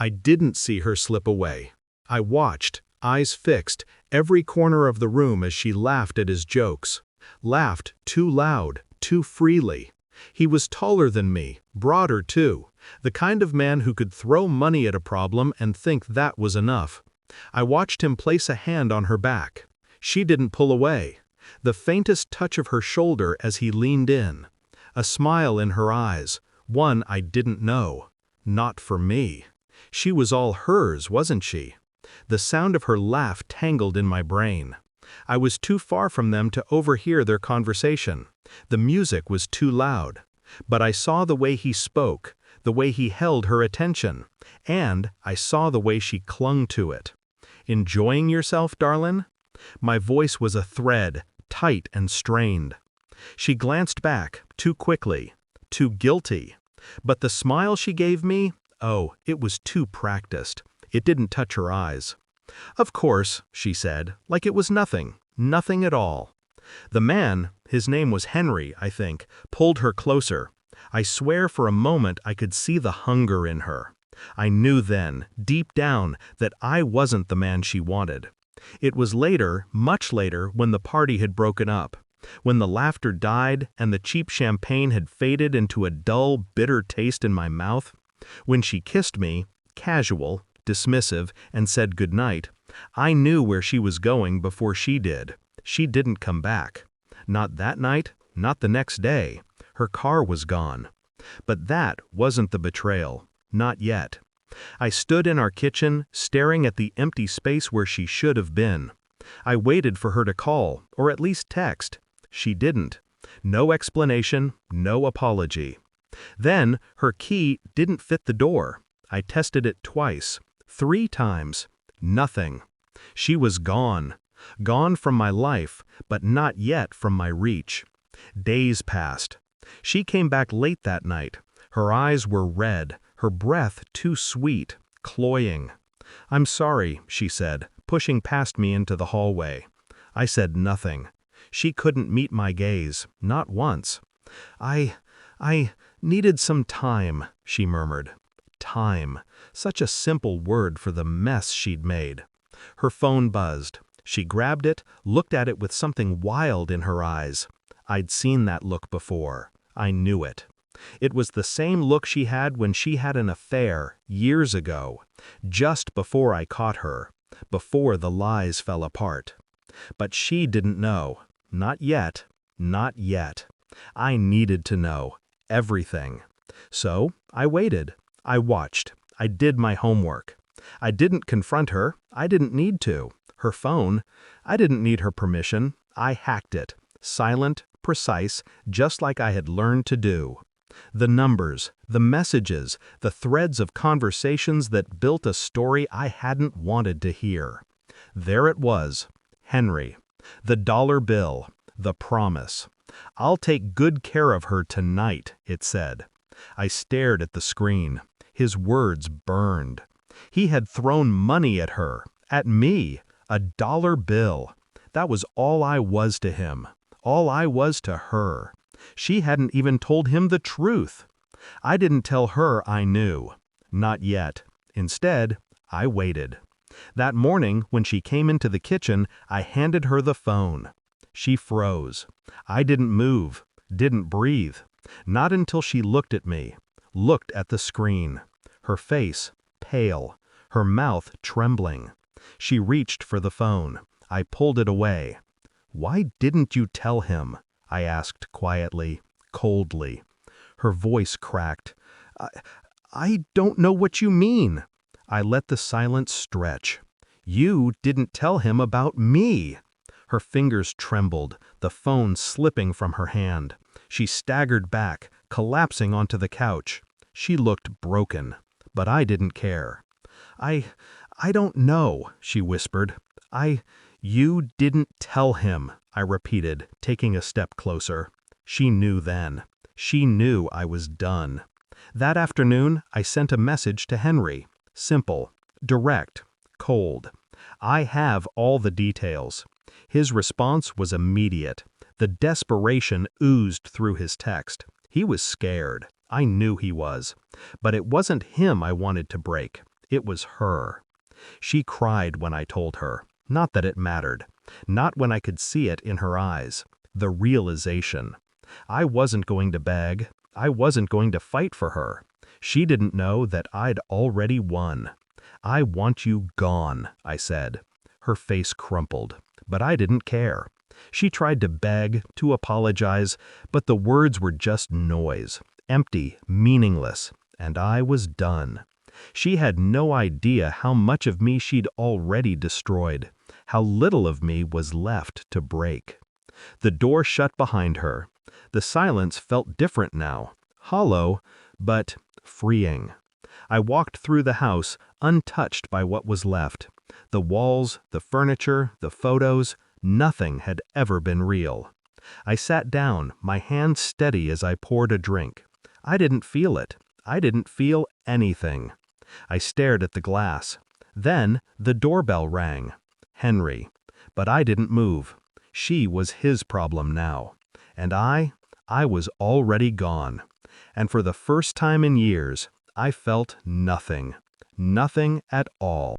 I didn't see her slip away. I watched, eyes fixed, every corner of the room as she laughed at his jokes. Laughed too loud, too freely. He was taller than me, broader too, the kind of man who could throw money at a problem and think that was enough. I watched him place a hand on her back. She didn't pull away. The faintest touch of her shoulder as he leaned in. A smile in her eyes, one I didn't know. Not for me. She was all hers, wasn't she? The sound of her laugh tangled in my brain. I was too far from them to overhear their conversation. The music was too loud. But I saw the way he spoke, the way he held her attention, and I saw the way she clung to it. Enjoying yourself, darlin'? My voice was a thread, tight and strained. She glanced back, too quickly, too guilty. But the smile she gave me, oh, it was too practiced. It didn't touch her eyes. Of course, she said, like it was nothing, nothing at all. The man, his name was Henry, I think, pulled her closer. I swear for a moment I could see the hunger in her. I knew then, deep down, that I wasn't the man she wanted. It was later, much later, when the party had broken up, when the laughter died and the cheap champagne had faded into a dull, bitter taste in my mouth, when she kissed me, casual, dismissive, and said goodnight. I knew where she was going before she did. She didn't come back. Not that night, not the next day. Her car was gone. But that wasn't the betrayal. Not yet. I stood in our kitchen, staring at the empty space where she should have been. I waited for her to call, or at least text. She didn't. No explanation, no apology. Then, her key didn't fit the door. I tested it twice, 3 times. Nothing. She was gone. Gone from my life, but not yet from my reach. Days passed. She came back late that night. Her eyes were red, her breath too sweet, cloying. "I'm sorry," she said, pushing past me into the hallway. I said nothing. She couldn't meet my gaze, not once. I needed some time," she murmured. Time. Such a simple word for the mess she'd made. Her phone buzzed. She grabbed it, looked at it with something wild in her eyes. I'd seen that look before. I knew it. It was the same look she had when she had an affair, years ago, just before I caught her, before the lies fell apart. But she didn't know. Not yet. Not yet. I needed to know. Everything. So, I waited. I watched. I did my homework. I didn't confront her. I didn't need to. Her phone. I didn't need her permission. I hacked it. Silent, precise, just like I had learned to do. The numbers, the messages, the threads of conversations that built a story I hadn't wanted to hear. There it was. Henry. The dollar bill. The promise. "I'll take good care of her tonight," it said. I stared at the screen. His words burned. He had thrown money at her, at me, a dollar bill. That was all I was to him, all I was to her. She hadn't even told him the truth. I didn't tell her I knew. Not yet. Instead, I waited. That morning, when she came into the kitchen, I handed her the phone. She froze. I didn't move, didn't breathe. Not until she looked at me, looked at the screen. Her face, pale, her mouth trembling. She reached for the phone. I pulled it away. "Why didn't you tell him?" I asked quietly, coldly. Her voice cracked. I don't know what you mean." I let the silence stretch. "You didn't tell him about me." Her fingers trembled, the phone slipping from her hand. She staggered back, collapsing onto the couch. She looked broken, but I didn't care. I don't know," she whispered. You didn't tell him," I repeated, taking a step closer. She knew then. She knew I was done. That afternoon, I sent a message to Henry. Simple, direct, cold. I have all the details. His response was immediate. The desperation oozed through his text. He was scared. I knew he was. But it wasn't him I wanted to break. It was her. She cried when I told her. Not that it mattered. Not when I could see it in her eyes. The realization. I wasn't going to beg. I wasn't going to fight for her. She didn't know that I'd already won. "I want you gone," I said. Her face crumpled, but I didn't care. She tried to beg, to apologize, but the words were just noise, empty, meaningless, and I was done. She had no idea how much of me she'd already destroyed, how little of me was left to break. The door shut behind her. The silence felt different now, hollow, but freeing. I walked through the house, untouched by what was left. The walls, the furniture, the photos, nothing had ever been real. I sat down, my hand steady as I poured a drink. I didn't feel it. I didn't feel anything. I stared at the glass. Then the doorbell rang. Henry. But I didn't move. She was his problem now. And I was already gone. And for the first time in years, I felt nothing. Nothing at all.